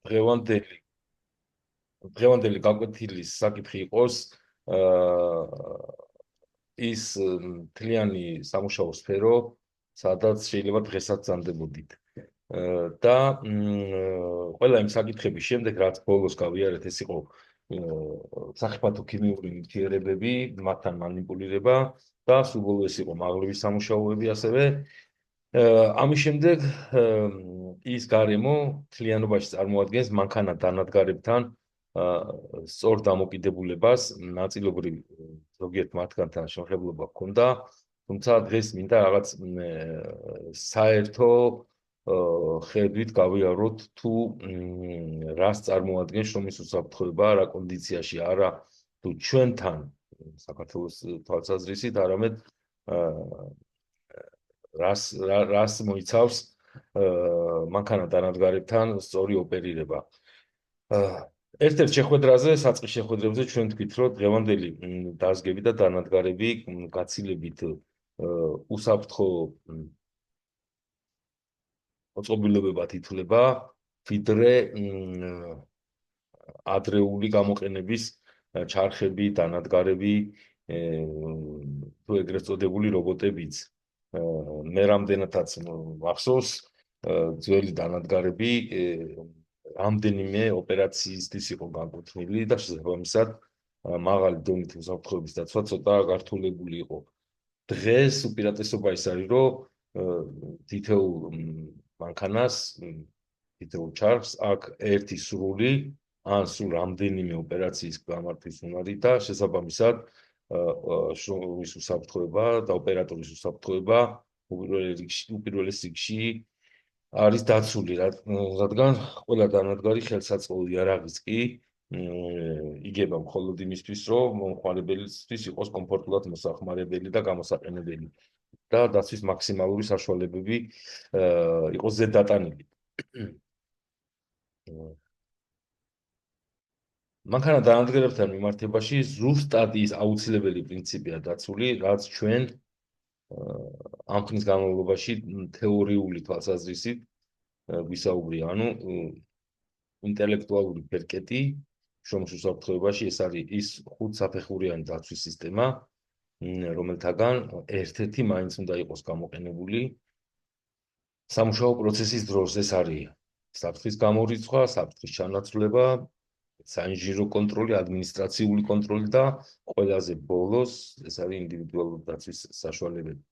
დღევანდელი დღევანდელი გაკვეთილის საკითხი იყოს ის მთლიანი სამუშაო სფერო, სადაც შეიძლება დღესაც ძანდებოდით. და ყველა იმ საკითხების შემდეგ, რაც ბოლოს გავიარეთ, ეს იყო სახიფათო ქიმიური ნივთიერებები, მათთან მანიპულირება და სულ ბოლოს ეს იყო მაღლების სამუშაოები ასევე. ამის შემდეგ ის გარემო მთლიანობაში წარმოადგენს მანქანა დანადგარებთან სწორ დამოკიდებულებას, ნაწილობრივ ზოგიერთ მათგანთან შემოხებლობა ჰქონდა, თუმცა დღეს მინდა რაღაც საერთო ხედვით გავიაროთ თუ რას წარმოადგენს შრომის უსაფრთხოება, რა კონდიციაში არა თუ ჩვენთან საქართველოს თვალსაზრისით, არამედ რას მოიცავს მანქანა დანადგარებთან სწორი ოპერირება. ერთ-ერთ შეხვედრაზე, საწყის შეხვედრებზე ჩვენ თქვით, რომ დღევანდელი დაზგები და დანადგარები გაცილებით უსაფრთხო მოწყობილობებად ითვლება, ვიდრე ადრეული გამოყენების ჩარხები, დანადგარები, თუ ეგრეთ წოდებული რობოტებიც. მე რამდენადაც მახსოვს, ძველი დანადგარები რამდენიმე ოპერაციისთვის იყო განკუთვნილი და შესაბამისად მაღალი დონით უსაფრთხოების დაცვა ცოტა გართულებული იყო. დღეს უპირატესობა ის არის, რომ თითოეულ მანქანას, თითოეულ ჩარხს აქ ერთი სრული ან სულ რამდენიმე ოპერაციის გამართვის უნარი და შესაბამისად შრომის უსაფრთხოება და ოპერატორის უსაფრთხოება უპირველეს რიგში არის დაცული, რადგან ყველა დანადგარი ხელსაწყოელი არ არის კი იგება მხოლოდ იმისთვის, რომ მომხმარებელისთვის იყოს კომფორტულად მოსახმარებელი და გამოსაყენებელი და დაცვის მაქსიმალური საშუალებები იყოს ზედდატანილი. მანქანა დანადგარებთან მიმართებაში ზუსტად ის აუცილებელი პრინციპია დაცული, რაც ჩვენ ამ ხნის განმავლობაში თეორიული თვალსაზრისით ვისაუბრია, ანუ ინტელექტუალური პერკეტი შრომის უსაფრთხოებაში ეს არის ის ხუთსაფეხურიანი დაცვის სისტემა, რომელთაგან ერთ-ერთი მაინც უნდა იყოს გამოყენებული სამუშაო პროცესის დროს. ეს არის საფრთხის გამორიცხვა, საფრთხის ჩანაცვლება, საინჟინრო კონტროლი, ადმინისტრაციული კონტროლი და ყველაზე ბოლოს ეს არის ინდივიდუალური დაცვის საშუალებები.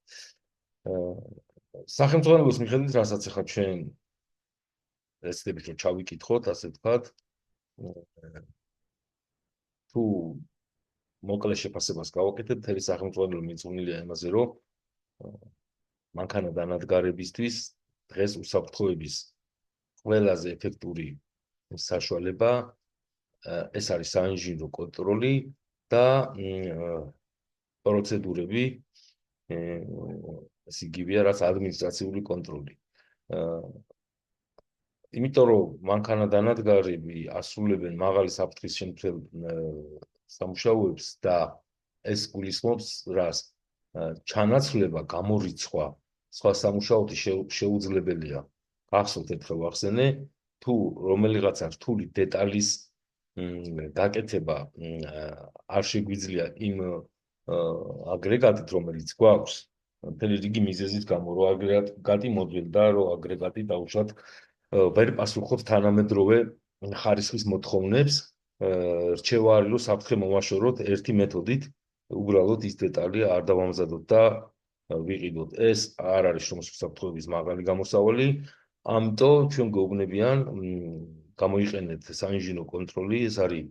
სახელმწიფოს მიხედვით, რასაც ახლა ჩვენ ეცდებით რომ ჩავიკითხოთ, ასე ვთქვათ, თუ მოკლე შეფასებას გავაკეთებთ, მთელი სახელმწიფო მიძღვნილია იმაზე, რომ მანქანა დანადგარებისთვის დღეს უსაფრთხოების ყველაზე ეფექტური საშუალება ეს არის საინჟინრო კონტროლი და პროცედურები, ეს იგივეა, რაც ადმინისტრაციული კონტროლი. იმიტომ რომ მანქანა დანადგარები ასრულებენ მაღალი საფრთხის შემცველ სამუშაოებს და ეს გულისხმობს რას? ჩანაცვლება, გამორიცხვა, სხვა სამუშაოთი შეუძლებელია. გახსოვთ ერთხელ ვახსენე, თუ რომელიღაცა რთული დეტალის გაკეთება არ შეგვიძლია იმ აგრეგატით, რომელიც გვაქვს, მთელი რიგი მიზეზის გამო, რომ აგრეგატი მოძველდა, რომ აგრეგატი დაუშვათ ვერ პასუხობს თანამედროვე ხარისხის მოთხოვნებს, რჩევა არის, რომ საფრთხე მოვაშოროთ ერთი მეთოდით, უბრალოდ ის დეტალი არ დავამზადოთ და ვიყიდოთ. ეს არ არის შრომის უსაფრთხოების მაღალი გამოსავალი, ამიტომ ჩვენ გვეუბნებიან გამოიყენეთ საინჟინრო კონტროლი, ეს არის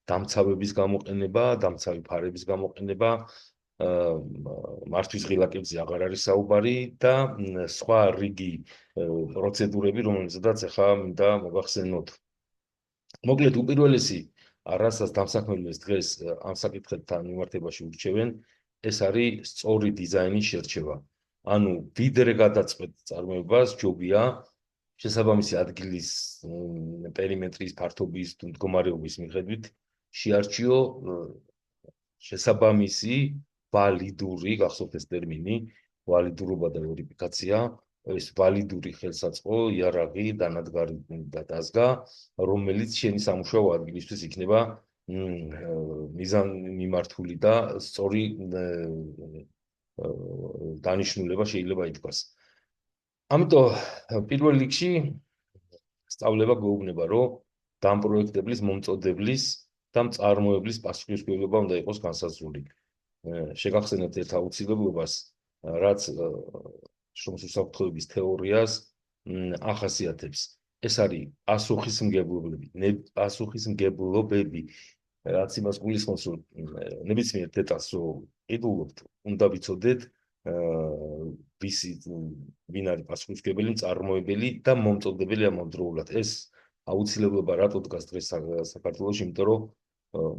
დამცავების გამოყენება, დამცავი ფარების გამოყენება, მართვის ღილაკებზე აღარ არის საუბარი და სხვა რიგი პროცედურები, რომელზედაც ახლა მინდა მოგახსენოთ. მოკლედ უპირველესი, რასაც დამსაქმებელს დღეს ამ საკითხებთან მიმართებაში ურჩევენ, ეს არის სწორი დიზაინის შერჩევა. ანუ ვიდრე გადაწყვეტ წარმოებას ჯობია შესაბამისი ადგილის პერიმეტრის ფართობის თუ მდგომარეობის მიხედვით შეარჩიო შესაბამისი ვალიდური, გახსოვთ ეს ტერმინი, ვალიდურობა და ვერიფიკაცია, ეს ვალიდური ხელსაწყო, იარაღი, დანადგარი და დაზგა, რომელიც შენი სამუშაო ადგილისთვის იქნება მიზანმიმართული და სწორი დანიშნულება შეიძლება ითქვას. ამიტომ პირველ რიგში სწავლება გვეუბნება, რომ დამპროექტებლის, მომწოდებლის და მწარმოებლის პასუხისმგებლობა უნდა იყოს განსაზღვრული. შეგახსენებთ ერთ აუცილებლობას, რაც შრომის უსაფრთხოების თეორიას ახასიათებს. ეს არის პასუხისმგებლობები, რაც იმას გულისხმობს, რომ ნებისმიერ დეტალს რო ყიდულობთ, უნდა ვიცოდეთ ვინ არის პასუხისმგებელი, მწარმოებელი და მომწოდებელი ამავდროულად. ეს აუცილებლობა რატო დგას დღეს საქართველოში, იმიტომ რომ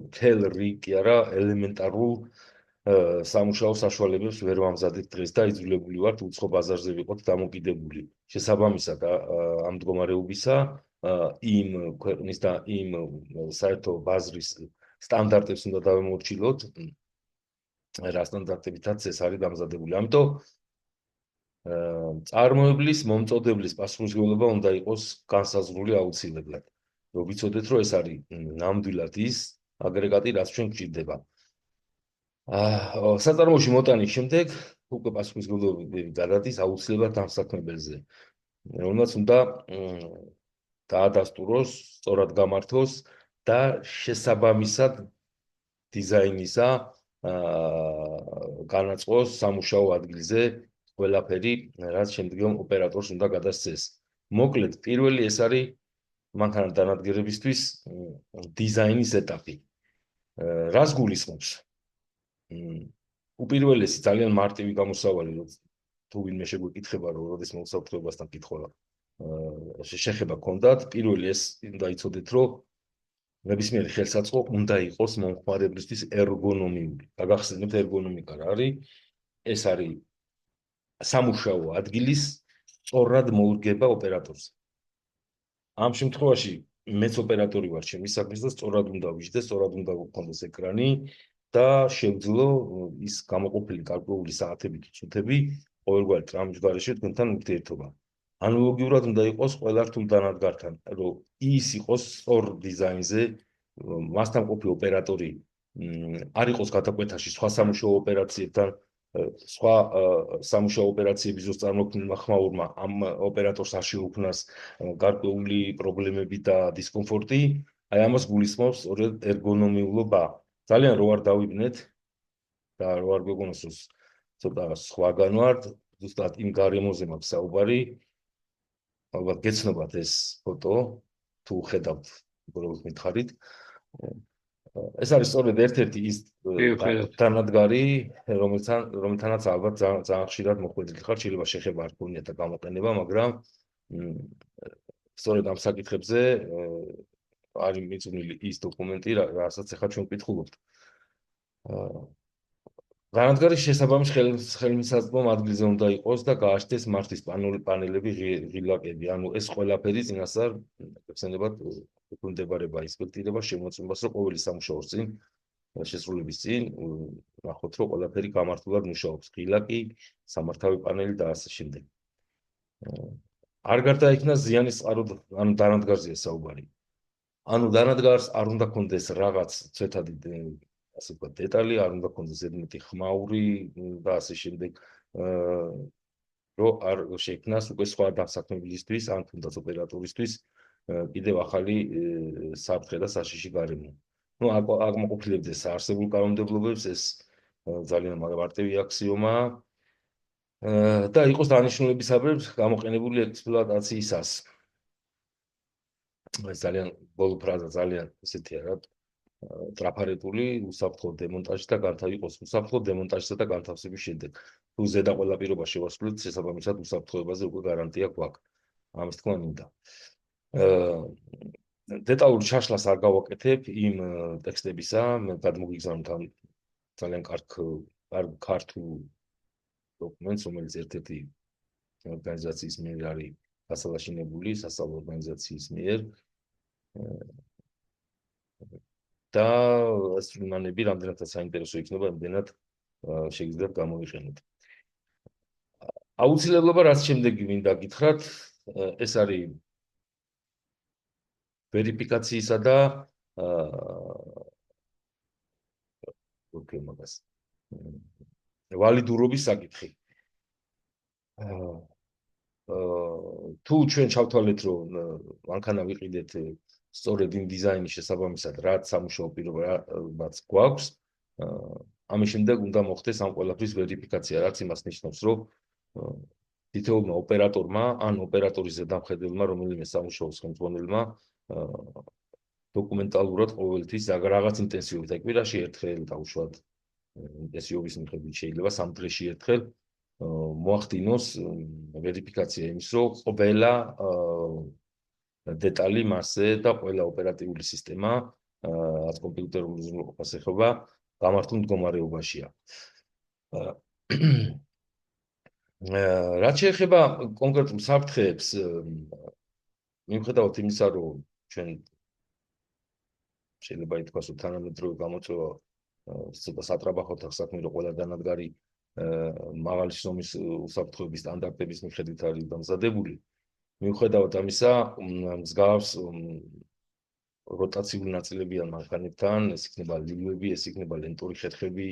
მთელ რიგ კი არა ელემენტარულ სამუშაო საშუალებებს ვერ ვამზადებ დღეს და იძულებული ვართ უცხო ბაზარზე ვიყოთ დამოკიდებული. შესაბამისად ამ მდგომარეობისა იმ ქვეყნის და იმ საერთო ბაზრის სტანდარტებს უნდა დავემორჩილოთ, რა სტანდარტებითაც ეს არის დამზადებული. ამიტომ წარმოებლის, მომწოდებლის პასუხისმგებლობა უნდა იყოს განსაზღვრული აუცილებლად. რომ ვიცოდეთ, რომ ეს არის ნამდვილად ის აგრეგატი, რაც ჩვენ გვჭირდება. საწარმოში მოტანის შემდეგ უკვე პასუხისმგებლობები გადადის აუცილებლად დამსაქმებელზე, რომელმაც უნდა დაადასტუროს, სწორად გამართოს და შესაბამისად დიზაინისა განაწყოს სამუშაო ადგილზე ყველაფერი, რაც შემდგომ ოპერატორს უნდა გადასცეს. მოკლედ, პირველი ეს არის მანქანა დანადგარებისთვის დიზაინის ეტაპი. რას გულისხმობს? უპირველესი ძალიან მარტივი გამოსავალი, რომ თუ ვინმე შეგვეკითხება, რომ როდის მოსაფრთხოებასთან კითხვა შეხება გქონდათ, პირველი ეს უნდა იცოდეთ, რომ ნებისმიერი ხელსაწყო უნდა იყოს მომხმარებლისთვის ერგონომიული. გაგახსენებთ ერგონომიკა რა არის? ეს არის სამუშაო ადგილის სწორად მოურგება ოპერატორს. ამ შემთხვევაში მეც ოპერატორი ვარ ჩემი საქმის და სწორად უნდა ვიждდე, სწორად უნდა გქონდეს ეკრანი და შევძლო ის გამოყოფილი გარკვეული საათები თუ წუთები ყოველგვარი ტრამვის გარეშე თქვენთან ურთიერთობა. ანალოგიურად უნდა იყოს ყველა რთულ დანადგართან, რომ ის იყოს სწორ დიზაინზე, მასთან ყოფი ოპერატორი არ იყოს გადაკვეთაში სხვა სამუშაო ოპერაციებთან, სხვა სამუშაო ოპერაციების ზუსტ წარმოქმნილმა ხმაურმა ამ ოპერატორს არ შეუქმნას გარკვეული პრობლემები და დისკომფორტი, აი ამას გულისხმობს სწორედ ერგონომიულობა. ძალიან რო არ დავიბნეთ და რო არ გვეგონოს რომ ცოტა სხვაგან ვართ, ზუსტად იმ გარემოზე მაქვს საუბარი. ალბათ გეცნობათ ეს ფოტო, თუ ხედავთ, უბრალოდ მითხარით. ეს არის სწორედ ერთ-ერთი ის დანადგარი, რომელთანაც ალბათ ძალიან ხშირად მოხვედრილი ხარ, შეიძლება შეხება არ გქონიათ და გამოყენება, მაგრამ სწორედ ამ საკითხებზე არის მიწვნილი ის დოკუმენტი, რასაც ახლა ჩვენ ვკითხულობთ. დანადგარის შესაბამის ხელმისაწვდომ ადგილზე უნდა იყოს და გააჩნდეს მართვის პანელები, ღილაკები, ანუ ეს ყველაფერი წინასწარ გეხსენებათ უქმდებარება ინსპექტირება შემოწმებას, რომ ყოველი სამუშაოს წინ შესრულების წინ ნახოთ, რომ ყველაფერი გამართულად მუშაობს, ღილაკი, სამართავი პანელი და ასე შემდეგ. არ გარდაიქმნა ზიანის წყარო, ანუ დანადგარზეა საუბარი. ანუ დანადგარს არ უნდა ქონდეს რაღაც ცვეთადი ასე ვთქვათ დეტალი, არ უნდა ქონდეს ზედმეტი ხმაური და ასე შემდეგ, რომ არ შექმნას უკვე სხვა დასაქმებლისთვის, ან თუნდაც ოპერატორისთვის კიდევ ახალი საფრთხე და საშიში გარემო. ნუ აკმაყოფილებდეს არსებულ კანონმდებლობებს, ეს ძალიან მარტივი აქსიომაა. და იყოს დანიშნულებისამებრ გამოყენებული ექსპლუატაციისას. ეს ძალიან ბოლო ფრაზა ძალიან ესეთია რა, ტრაფარეტული უსაფრთხო დემონტაჟი და განთავსების უსაფრთხო დემონტაჟისა და განთავსების შემდეგ. თუ ზედა ყველა პირობა შევასრულეთ, შესაბამისად უსაფრთხოებაზე უკვე გარანტია გვაქვს. ამის თქმა მინდა. დეტალურ ჩაშლას არ გავაკეთებ იმ ტექსტებისა, მე გადმოგიგზავნთ ამ ძალიან ქართულ დოკუმენტს, რომელიც ერთ-ერთი ორგანიზაციის მიერ არის გასალაშინებული, სასწავლო ორგანიზაციის მიერ. და ეს რიმანები რამდენადაც საინტერესო იქნება, იმდენად შეგიძლიათ გამოიყენოთ. აუცილებლობა რაც შემდეგი მინდა გითხრათ, ეს არის ვერიფიკაციისა და როგორ მაგას ვალიდურობის საკითხი. თუ ჩვენ ჩავთვალეთ, რომ მანქანა ვიყიდეთ სწორედ იმ დიზაინის შესაბამისად, რაც სამუშაო პირობაც გვაქვს, ამის შემდეგ უნდა მოხდეს ამ ყველაფრის ვერიფიკაცია, რაც იმას ნიშნავს, რომ თითოეულმა ოპერატორმა ან ოპერატორის ზედამხედველმა, რომელიმე სამუშაოს ხელმძღვანელმა დოკუმენტალურად ყოველთვის რაღაც ინტენსივობით, აი კვირაში ერთხელ დაუშვათ ინტენსივობის მიხედვით შეიძლება 3 დღეში ერთხელ მოახდინოს ვერიფიკაცია იმის, რომ ყველა დეტალი მასზე და ყველა ოპერატიული სისტემა, რაც კომპიუტერულ უზრუნველყოფას ეხება, გამართულ მდგომარეობაშია. რაც შეეხება კონკრეტულ საფრთხეებს, მიუხედავად იმისა, რომ ჩვენ შეიძლება ითქვას, რომ თანამედროვე გამოწვევა ცოტა სატრაბახოთ საქმე, რომ ყველა დანადგარი მაღალი ზომის უსაფრთხოების სტანდარტების მიხედვით არის დამზადებული. მიუხედავად ამისა, მსგავს როტაციული ნაწილები ან მანქანებთან, ეს იქნება ლილვები, ეს იქნება ლენტური ხერხები,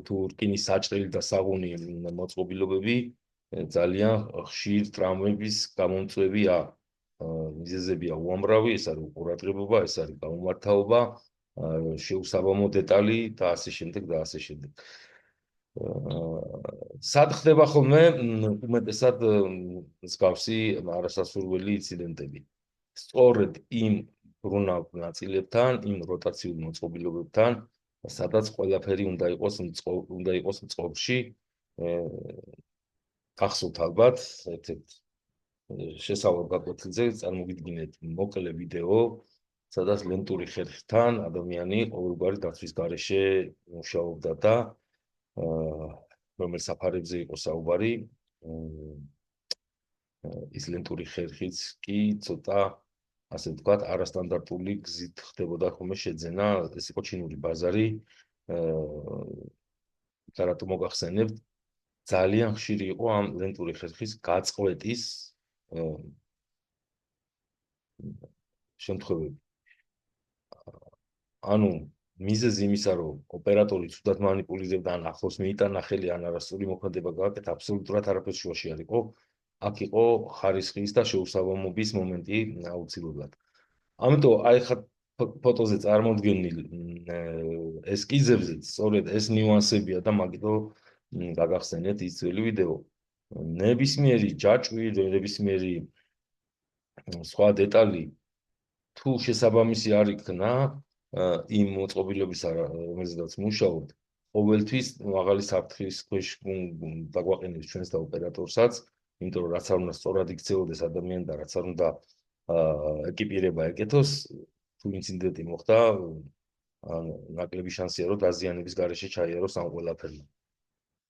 თუ რკინის საჭრელი და საღუნი მოწყობილობები ძალიან ხშირ ტრამვების გამომწვევია. მიზეზებია უამრავი, ეს არის ყურადღებობა, ეს არის გამომართავობა, შეუსაბამო დეტალი და ასე შემდეგ და ასე შემდეგ. სად ხდება ხოლმე უმეტესად მსგავსი არასასურველი ინციდენტები? სწორედ იმ ბრუნავ ნაწილებთან, იმ როტაციულ მოწყობილობებთან, სადაც ყველაფერი უნდა იყოს მწყობრში. გახსოვთ ალბათ, ერთ-ერთ შესავალ გაკვეთილზე წარმოგიდგინეთ მოკლე ვიდეო, სადაც ლენტური ხერხთან ადამიანი ყოველგვარი დაცვის გარეშე მუშაობდა და რომელ საფარებზე იყო საუბარი, ის ლენტური ხერხიც კი ცოტა, ასე ვთქვათ, არასტანდარტული გზით ხდებოდა ხოლმე შეძენა, ეს იყო ჩინური ბაზარი. და რატომ მოგახსენებთ, ძალიან ხშირი იყო ამ ლენტური ხერხის გაწყვეტის შემთხვევები. ანუ მიზეზი იმისა, რომ ოპერატორი ცუდად მანიპულირებდა ან ახლოს მიიტანა ხელი ან არასწორი მოქმედება გააკეთა, აბსოლუტურად არაფერს შუაში არ იყო. აქ იყო ხარისხის და შეუსაბამობის მომენტი აუცილებლად. ამიტომ აი ხა ფოტოზე წარმოდგენილ ესკიზებზე სწორედ ეს ნიუანსებია და მაგიტო გაგახსენეთ ის ძველი ვიდეო. ნებისმიერი ჯაჭვი, ნებისმიერი სხვა დეტალი თუ შესაბამისი არ იქნა იმ მოწყობილობისა, რომელზედაც მუშაობთ, ყოველთვის მაღალი საფრთხის ქვეშ დაგვაყენებს ჩვენს და ოპერატორსაც, იმიტომ რომ რაც არ უნდა სწორად იქცეოდეს ადამიანი და რაც არ უნდა ეკიპირება ეკეთოს, თუ ინციდენტი მოხდა, ნაკლები შანსია, რომ დაზიანების გარეშე ჩაიაროს ამ ყველაფერმა.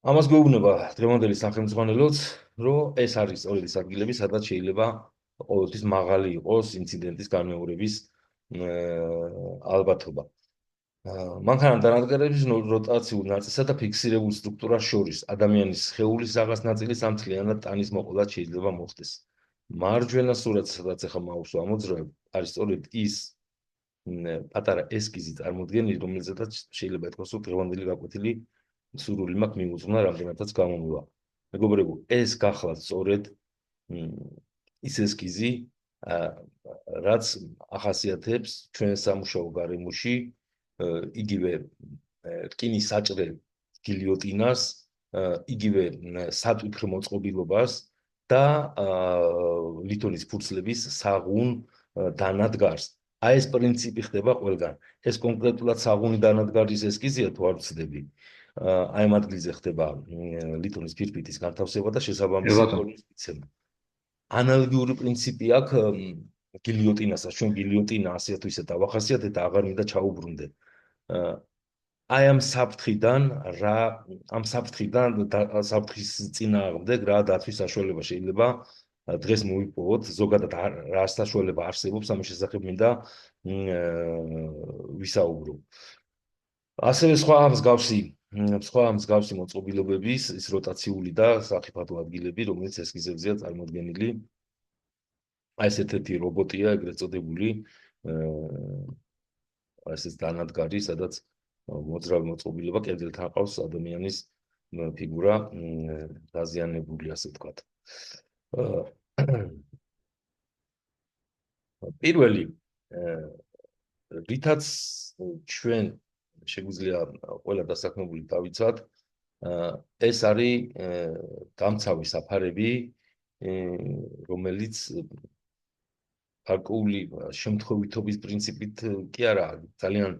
ამას გვეუბნება დღევანდელი სახელმძღვანელოც, რომ ეს არის სწორედ ის ადგილები, სადაც შეიძლება ყოველთვის მაღალი იყოს ინციდენტის განმეორების ალბათობა. მანქანა დანადგარების როტაციულ ნაწილსა და ფიქსირებულ სტრუქტურას შორის ადამიანის სხეულის რაღაც ნაწილის ამ მთლიანად ტანის მოყოლად შეიძლება მოხდეს. მარჯვენა სურათზე, სადაც ახლა მაუს ამოძრავებ, არის სწორედ ის პატარა ესკიზი წარმოდგენილი, რომელზედაც შეიძლება ითქვას, რომ დღევანდელი გაკვეთილი სურვილი მაქვს მიუძღვნა რამდენადაც გამომივა. მეგობრებო, ეს გახლავთ სწორედ ის ესკიზი, რაც ახასიათებს ჩვენ სამუშაო გარემოში იგივე რკინის საჭრელ გილიოტინას, იგივე სატვიფრ მოწყობილობას და ლითონის ფურცლების საღუნ დანადგარს. აი ეს პრინციპი ხდება ყველგან. ეს კონკრეტულად საღუნი დანადგარის ესკიზია თუ არ ვცდები. აი ამ ადგილზე ხდება ლითონის ფირფიტის განთავსება და შესაბამისი ფორმის მიცემა. ანალოგიური პრინციპი აქვს გილიოტინასაც. ჩვენ გილიოტინა ასე თუ ისე დავახასიათეთ და აღარ მინდა ჩაუბრუნდე. აი ამ საფრთხიდან საფრთხის წინააღმდეგ რა დაცვის საშუალება შეიძლება დღეს მოვიპოვოთ, ზოგადად რა საშუალება არსებობს, ამის შესახებ მინდა ვისაუბრო. ასევე სხვა მსგავსი სხვა მსგავსი მოწყობილობების ის როტაციული და სახიფათო ადგილები, რომელიც ესკიზებზეა წარმოდგენილი. აი ეს ერთ-ერთი რობოტია, ეგრეთ წოდებული, ესეც დანადგარი, სადაც მოძრავი მოწყობილობა კედელთან ყავს ადამიანის ფიგურა დაზიანებული, ასე ვთქვათ. პირველი რითაც ჩვენ შეგვიძლია ყველა დასაქმებული დავიცვათ, ეს არის გამცავი საფარები, რომელიც გარკვეული შემთხვევითობის პრინციპით კი არა, ძალიან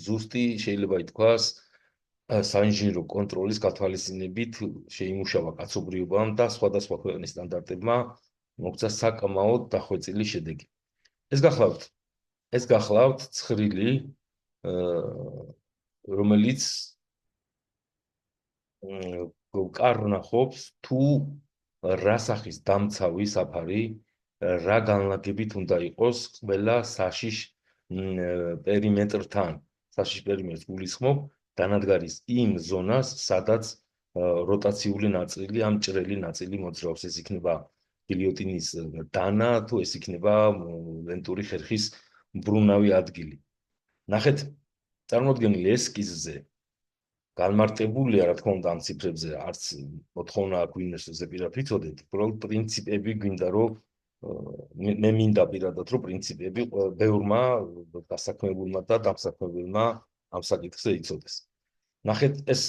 ზუსტი შეიძლება ითქვას, საინჟინრო კონტროლის გათვალისწინებით შეიმუშავა კაცობრიობამ და სხვადასხვა ქვეყნის სტანდარტებმა მოგცა საკმაოდ დახვეწილი შედეგი. ეს გახლავთ ცხრილი, რომელიც კარნახობს თუ რა სახის დამცავი საფარი, რა განლაგებით უნდა იყოს ყველა საშიშ პერიმეტრთან. საშიშ პერიმეტრს გულისხმობ დანადგარის იმ ზონას, სადაც როტაციული ნაწილი, ამ ჭრელი ნაწილი მოძრაობს. ეს იქნება გილიოტინის დანა, თუ ეს იქნება ვენტური ხერხის მბრუნავი ადგილი. ნახეთ, წარმოდგენილი ესკიზზე განმარტებულია, რა თქმა უნდა, ამ ციფრებზე არც მოთხოვნა აქვს ვინმეს ზეპირად ვიცოდეთ, უბრალოდ პრინციპები გვინდა, რომ მე მინდა პირადად, რომ პრინციპები ბევრმა დასაქმებულმა და დამსაქმებელმა ამ საკითხზე იცოდეს. ნახეთ, ეს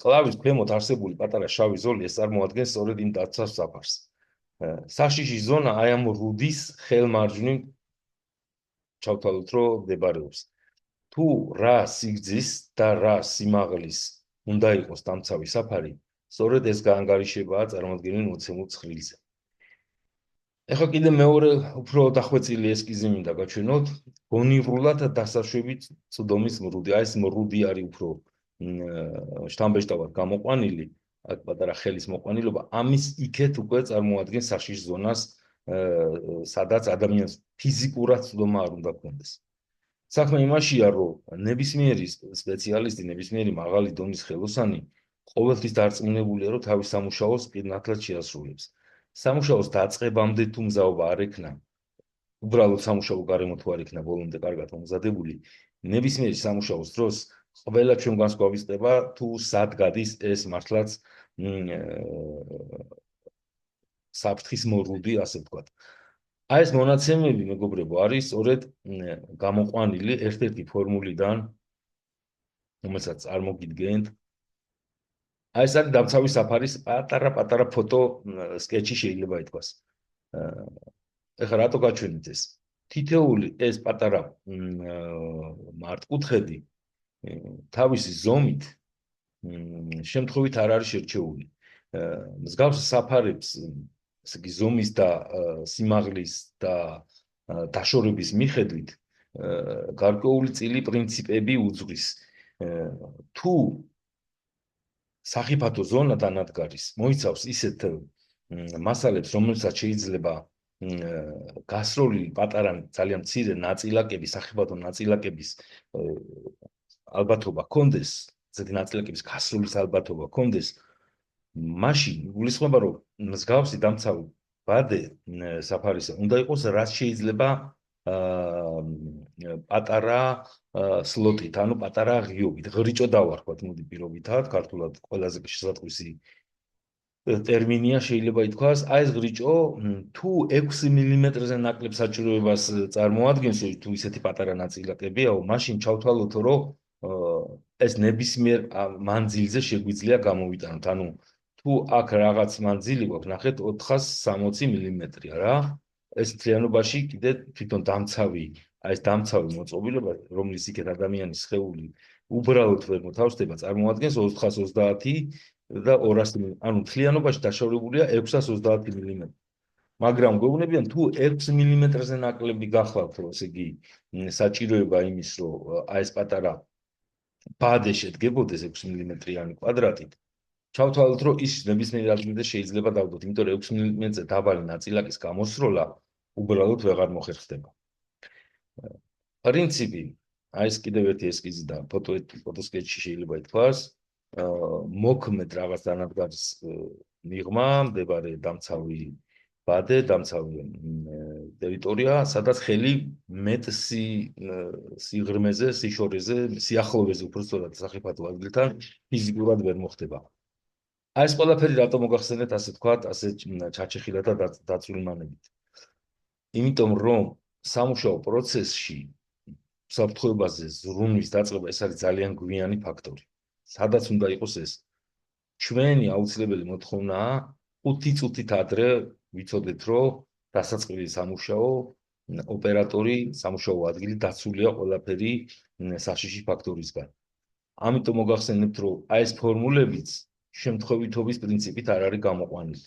კლავის ქვემოთ არსებული პატარა შავი ზოლი ეს წარმოადგენს სწორედ იმ დაცავს საფარს. საშიში ზონა აი ამ რუდის ხელმარჯვნივ ჩავთვალოთ, რომ მდებარეობს. თუ რა სიგრძის და რა სიმაღლის უნდა იყოს დამცავი საფარი, სწორედ ეს გაანგარიშებაა წარმოდგენილი მოცემულ ცხრილზე. ეხლა კიდე მეორე უფრო დახვეწილი ესკიზი მინდა გაჩვენოთ, გონივრულად დასაშვებით წვდომის მრუდი. აი ეს მრუდი არის უფრო შთამბეჭდავად გამოყვანილი, აქ პატარა ხელის მოყვანილობა, ამის იქეთ უკვე წარმოადგენს საშიშ ზონას, სადაც ადამიანს ფიზიკურად წვდომა არ უნდა ჰქონდეს. საქმე იმაშია, რომ ნებისმიერი სპეციალისტი, ნებისმიერი მაღალი დონის ხელოსანი ყოველთვის დარწმუნებულია, რომ თავის სამუშაოს პირნათლად შეასრულებს. სამუშაოს დაწყებამდე თუ მზაობა არ ექნა, უბრალოდ სამუშაო გარემო თუ არ ექნა ბოლომდე კარგად მომზადებული, ნებისმიერი სამუშაოს დროს ყველა ჩვენგანს გვავიწყდება, თუ სად გადის ეს მართლაც საფრთხის მორუდი, ასე ვთქვათ. აი ეს მონაცემები, მეგობრებო, არის სწორედ გამოყვანილი ერთ-ერთი ფორმულიდან, რომელსაც წარმოგიდგენთ. აი ეს არის დამცავი საფარის პატარა ფოტო სკეჩი შეიძლება ითქვას. ეხლა რატო გაჩვენეთ ეს? თითეული ეს პატარა მართკუთხედი თავისი ზომით შემთხვევით არ არის შერჩეული. მსგავს საფარებს ზომის და სიმაღლის და დაშორების მიხედვით გარკვეული წილი პრინციპები უძღვრის. თუ სახიფათო ზონა დანადგარის მოიცავს ისეთ მასალებს, რომელსაც შეიძლება გასროლილი პატარა ძალიან მცირე ნაწილაკების, სახიფათო ნაწილაკების ალბათობა ჰქონდეს, ესეთი ნაწილაკების გასროლის ალბათობა ჰქონდეს, მაშინ გულისხმობა, რომ მსგავსი დამცავი ბადე საფარისა უნდა იყოს, რაც შეიძლება პატარა სლოტით, ანუ პატარა ღიობით, ღრიჭო დავარქვათ, მოდი პირობითად, ქართულად ყველაზე შესაძლისი ტერმინია შეიძლება ითქვას, აი ეს ღრიჭო თუ 6 მმ-ზე ნაკლებ საჭიროებას წარმოადგენს, თუ ისეთი პატარა ნაწილაკებია, მაშინ ჩავთვალოთ, რომ ეს ნებისმიერ მანძილზე შეგვიძლია გამოვიტანოთ. ანუ თუ აქ რაღაც მანძილი გვაქვს, ნახეთ 460 მმ-ია რა. ეს მთლიანობაში კიდე თვითონ დამცავი, აი ეს დამცავი მოწყობილობა, რომლის იქეთ ადამიანის სხეული უბრალოდ ვერ მოთავსდება, წარმოადგენს 430 და 200, ანუ მთლიანობაში დაშორებულია 630 მმ. მაგრამ გვეუბნებიან, თუ 6 მმ-ზე ნაკლები გახლავთ, რომ ესე იგი საჭიროება იმის, რომ აი ეს პატარა ბადე შედგებოდეს 6 მმ-იანი კვადრატით, ჩავთვალოთ, რომ ის ნებისმიერ ადგილზე შეიძლება დავდოთ, იმიტომ რომ 6 მმ-ზე დაბალი ნაწილაკის გამოსროლა უბრალოდ ვეღარ მოხერხდება. პრინციპი აი ეს კიდევ ერთი ესკიზი და ფოტოსკეჩში შეიძლება ითქვას, მოქმედ რაღაც დანადგარის მიღმა, მდებარე დამცავი ბადე, დამცავი ტერიტორია, სადაც ხელი მეტ სიღრმეზე, სიშორეზე, სიახლოვეზე უბრალოდ სახიფათო ადგილთან ფიზიკურად ვერ მოხდება. აი ეს ყველაფერი რატომ მოგახსენეთ ასე თქვათ, ასე ჩაჩეხილად და დაწვრილმანებით. იმიტომ რომ სამუშაო პროცესში საფრთხეებაზე ზრუნვის დაწყება ეს არის ძალიან გვიანი ფაქტორი. სადაც უნდა იყოს ეს. ჩვენი აუცილებელი მოთხოვნაა 5 წუთით ადრე ვიცოდეთ, რომ დასაწყისი სამუშაო ოპერატორი სამუშაო ადგილი დაცულია ყველაფერი საშიში ფაქტორისგან. ამიტომ მოგახსენებთ, რომ აი ეს ფორმულებიც შემთხვევითობის პრინციპით არ არის გამოყვანილი.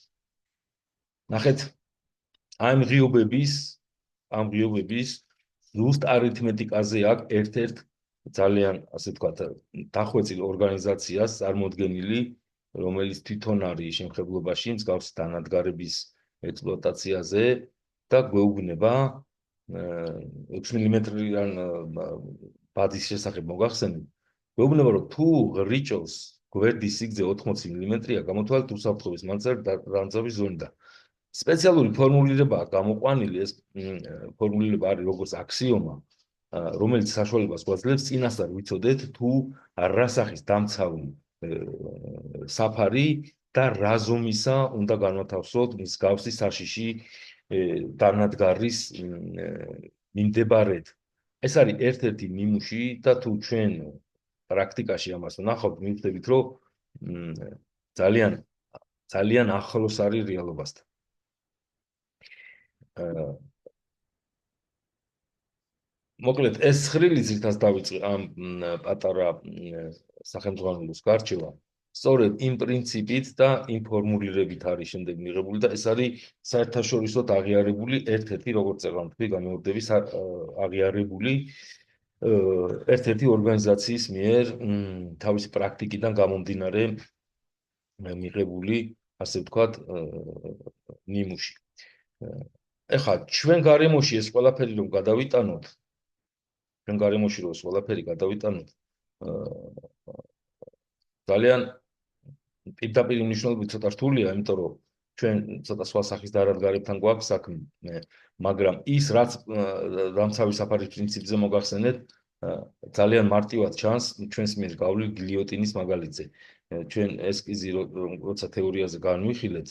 ნახეთ, ამ ღიობების ზუსტ არითმეტიკაზე აქვს ერთ-ერთ ძალიან, ასე ვთქვათ, დახვეწილ ორგანიზაციას წარმოდგენილი, რომელიც თვითონ არის შემხებლობაში მსგავსი დანადგარების ექსპლუატაციაზე და გვეუბნება 6 მმ-იან ბადის შესახებ მოგახსენებთ. გვეუბნება, რომ თუ ღრიჭოს გვერდის სიგრძე 80 მმ-ია, გამოთვალეთ უსაფრთხოების მანძარის ზონიდან. სპეციალური ფორმულირებაა გამოყვანილი, ეს ფორმულირება არის როგორც აქსიომა, რომელიც საშუალებას გვაძლევს წინასწარ ვიცოდეთ თუ რა სახის დამცავი საფარი და რა ზომისა უნდა განვათავსოთ მსგავსი საშიში დანადგარის მიმდებარედ. ეს არის ერთ-ერთი ნიმუში და თუ ჩვენ პრაქტიკაში ამას ვნახავთ, მივხვდებით, რომ ძალიან ახლოს არის რეალობასთან. მოკლედ ეს ცხრილი ძირითადად დავიწყე ამ პატარა სახელმძღვანელოს გარჩევა. სწორედ იმ პრინციპით და იმ ფორმულირებით არის შემდეგ მიღებული და ეს არის საერთაშორისოდ აღიარებული ერთ-ერთი, როგორც წეგან თქვი, გამეორდების აღიარებული ერთ-ერთი ორგანიზაციის მიერ თავისი პრაქტიკიდან გამომდინარე მიღებული, ასე ვთქვათ, ნიმუში. ეხლა ჩვენ გარემოში ეს ყველაფერი რომ გადავიტანოთ, ძალიან პირდაპირ მნიშვნელობით ცოტა რთულია, იმიტომ რომ ჩვენ ცოტა სხვა სახის დანადგარებთან გვაქვს საქმე, მაგრამ ის რაც დამცავი საფარის პრინციპზე მოგახსენეთ, ძალიან მარტივად ჩანს ჩვენს მიერ გავლილ გილიოტინის მაგალითზე. ჩვენ ესკიზი როცა თეორიაზე განვიხილეთ,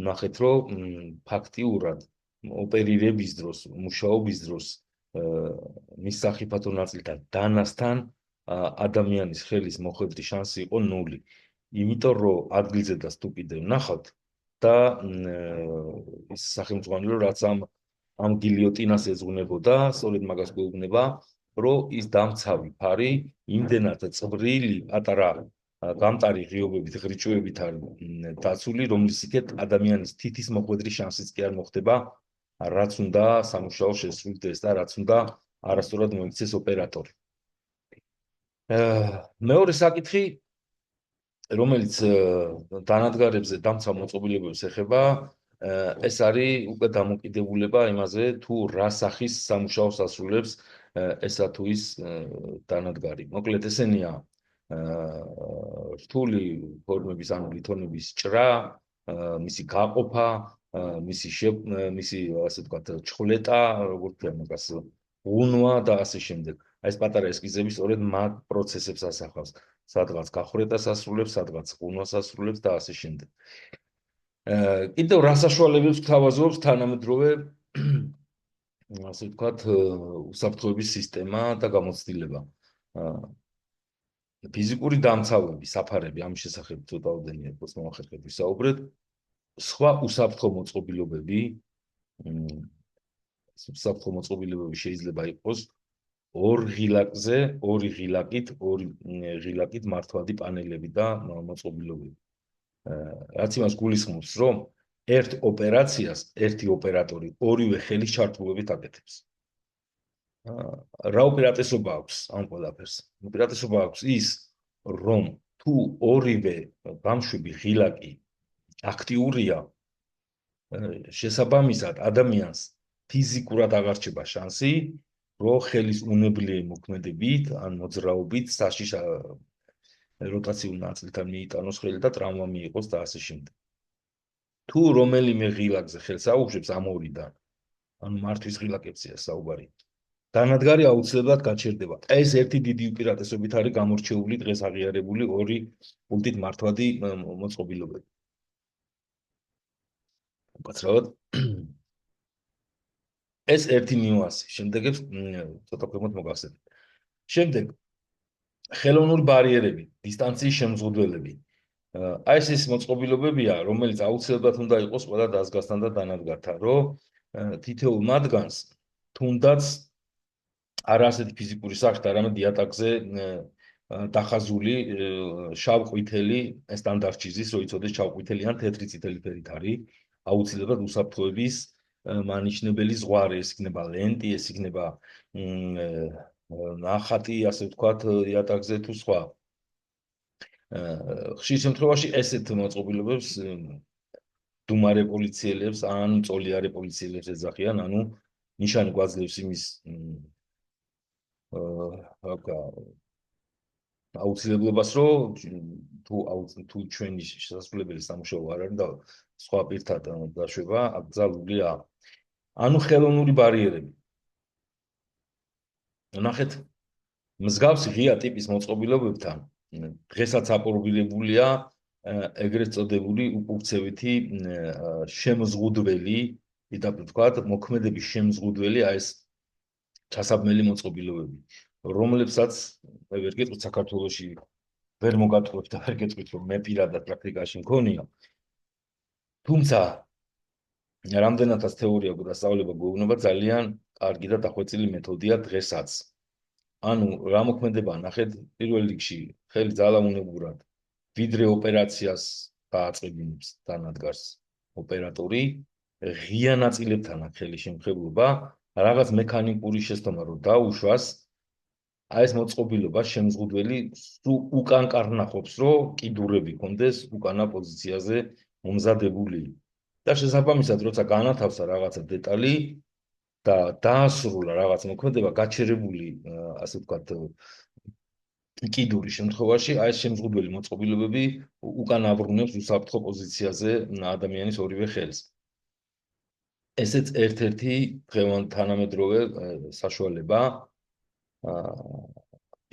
ნახეთ რომ ფაქტიურად ოპერირების დროს, მუშაობის დროს მის სახიფათო ნაწილთან დანასთან ადამიანის ხელის მოხვედრის შანსი იყო 0. იმიტომ რომ ადგილზე და თუ კიდევ ნახავთ და ის სახელმძღვანელო რაც ამ გილიოტინას ეძღვნებოდა, სწორედ მაგას გვეუბნება, რომ ის დამცავი ფარი იმდენად წვრილი პატარა გამტარი ღიობებით, ღრიჭუებით არის დაცული, რომლის იქეთ ადამიანის თითის მოხვედრის შანსიც კი არ მოხდება, რაც უნდა სამუშაო შესრულდეს და რაც უნდა არასწორად მოიქცეს ოპერატორი. მეორე საკითხი, რომელიც დანადგარებზე დამცავ მოწყობილებებს ეხება, ეს არის უკვე დამოკიდებულება იმაზე, თუ რა სახის სამუშაოს ასრულებს ესა თუ ის დანადგარი. მოკლედ ესენია რთული ფორმების, ანუ ლითონების ჭრა, მისი გაყოფა, მისი ასე ვთქვათ, ჩხვლეტა, როგორც ქვია მაგას, ღუნვა და ასე შემდეგ. აი ეს პატარა ესკიზები სწორედ მაგ პროცესებს ასახავს. სადღაც გახვრეტას ასრულებს, სადღაც ღუნვას ასრულებს და ასე შემდეგ. კიდევ რა საშუალებებს გვთავაზობს თანამედროვე, ასე ვთქვათ, უსაფრთხოების სისტემა და გამოცდილება. ფიზიკური დამცავები, საფარები, ამ შესახებ ცოტაოდენია მოსმახერხეთ ვისაუბრეთ. სხვა უსაფრთხო მოწყობილობები, შეიძლება იყოს ორ ღილაკით მართვადი პანელები და მოწყობილობები. რაც იმას გულისხმობს, რომ ერთ ოპერაციას ერთი ოპერატორი ორივე ხელის ჩართულობით აკეთებს. რა უპირატესობა აქვს ამ ყველაფერს? უპირატესობა აქვს ის, რომ თუ ორივე გამშვები ღილაკი აქტიურია, შესაბამისად ადამიანს ფიზიკურად აღარ რჩება შანსი, რომ ხელის უნებლიე მოქმედებით ან მოძრაობით საშიშ როტაციულ ნაწილთან მიიტანოს ხელი და ტრავმა მიიღოს და ასე შემდეგ. თუ რომელიმე ღილაკზე ხელს აუგზებს ამ ორიდან, ანუ მართვის ღილაკებზეა საუბარი, დანადგარი აუცილებლად გაჩერდება. ეს ერთი დიდი უპირატესობით არის გამორჩეული დღეს აღიარებული ორი პუნქტით მართვადი მოწყობილობები. უკაცრავად ეს ერთი ნიუანსი. შემდეგებს ცოტა ქვემოთ მოგახსენებთ. შემდეგ ხელოვნური ბარიერები, დისტანციის შემზღუდველები. აი ეს მოწყობილობებია, რომელიც აუცილებლად უნდა იყოს ყველა დაზგასთან და დანადგართან, რომ თითოეულ მათგანს თუნდაც არა ასეთი ფიზიკური სახით, არამედ იატაკზე დახაზული შავ-ყვითელი სტანდარტში ზის, რომ იცოდეს შავ-ყვითელი ან თეთრი წითელი ფერით არის, აუცილებლად უსაფრთხოების მანიშნებელი ზღვარი, ეს იქნება ლენტი, ეს იქნება ნახატი, ასე ვთქვათ, იატაკზე თუ სხვა. ხშირ შემთხვევაში ესეთ მოწყობილობებს დუმარე პოლიციელებს ან წოლიარე პოლიციელებს ეძახიან, ანუ ნიშანი გვაძლევს იმის აუცილებლობას, რომ თუ ჩვენი შესაძლებელი სამუშაო არ არის და სხვა პირთან დაშვება აკრძალულია. ანუ ხელოვნური ბარიერები. ნახეთ, მსგავსი ღია ტიპის მოწყობილობებთან დღესაც აპრობირებულია ეგრეთ წოდებული უკუქცევითი შემზღუდველი, იტყვი ვთქვათ, მოქმედების შემზღუდველი აი ეს ჩასაბმელი მოწყობილობები, რომლებსაც მე ვერ გეტყვით საქართველოში ვერ მოგატყუებთ და ვერ გეტყვით რომ მე პირადად პრაქტიკაში მქონია. თუმცა რამდენადაც თეორია გასწავლება გვეუბნება ძალიან კარგი და დახვეწილი მეთოდია დღესაც. ანუ რა მოქმედება ნახეთ პირველ რიგში ხელი ძალაუნებურად ვიდრე ოპერაციას დააწყებინებს დანადგარს ოპერატორი ღია ნაწილებთან აქვს ხელი შემხებლობა რაღაც მექანიკური შეცდომა რომ დაუშვას აი ეს მოწყობილობა შემზღუდველი უკან კარნახობს რომ კიდურები კონდეს უკანა პოზიციაზე მომზადებული და შესაბამისად როცა განათავსა რაღაცა დეტალი და დაასრულა რაღაც მოქმედება გაჩერებული ასე ვთქვათ კიდურის შემთხვევაში აი ეს შემზღუდველი მოწყობილობები უკან აბრუნებს უსაფრთხო პოზიციაზე ადამიანის ორივე ხელს. ესეც ერთ-ერთი თანამედროვე საშუალება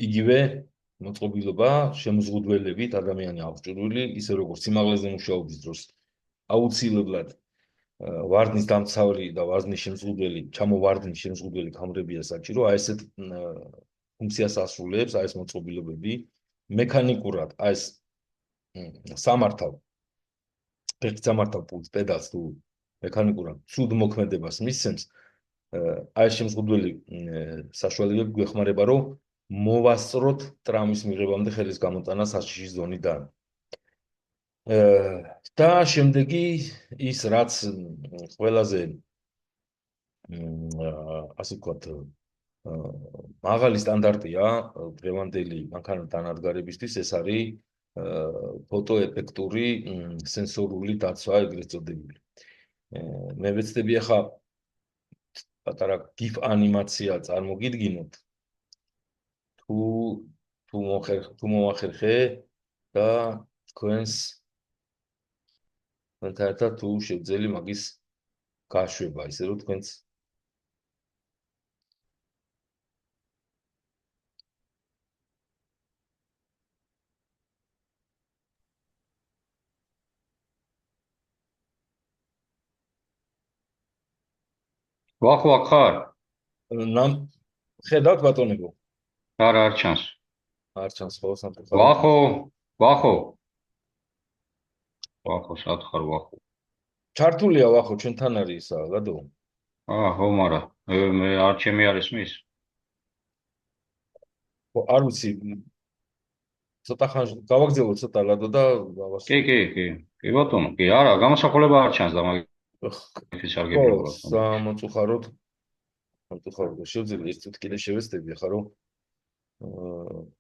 იგივე მოწყობილობა შემზღუდველებით ადამიანი აღჭურვილი ისე როგორც სიმაღლეზე მუშაობის დროს აუცილებლად ვარდნის დამცავი და ვარდნის შემზღუდველი, ჩამოვარდნის შემზღუდველი კამრებია საჭირო, აი ესეთ ფუნქციას ასრულებს, აი ეს მოწყობილობები მექანიკურად, აი ეს სამართავ პულტს, პედალს თუ მექანიკურად ცუდ მოქმედებას მისცემს, აი ეს შემზღუდველი საშუალებები გვეხმარება, რომ მოვასწროთ ტრამვის მიღებამდე ხელის გამოტანა საშიშის ზონიდან. და შემდეგი ის რაც ყველაზე ასე ვთქვათ მაღალი სტანდარტია დღევანდელი მანქანა დანადგარებისთვის ეს არის ფოტოეფექტური სენსორული დაცვა ეგრეთ წოდებული. მე ვეცდები ახლა პატარა GIF ანიმაცია წარმოგიდგინოთ თუ მოახერხე და თქვენს ერთად თუ შევძელი მაგის გაშვება, ისე რომ თქვენს ვახვა ხარ? ხედავთ ბატონებო? არა, არ ჩანს. არ ჩანს ხო სამწუხაროდ. ვახო, სად ხარ ვახო? ჩართულია ვახო, ჩვენთან არის ისა, გადო? ხო, მარა. მე არ ჩემი არის მის. ხო, არ ვიცი. ცოტა ხანს გავაგზავნე ცოტა ლადო და გავასწრებ. კი ბატონო, კი, არა, გამოსახულება არ ჩანს და მაგის არ გეპირებოდა. სამწუხაროდ შევძელი ეს თვით კიდე შევეცდები ახლა რომ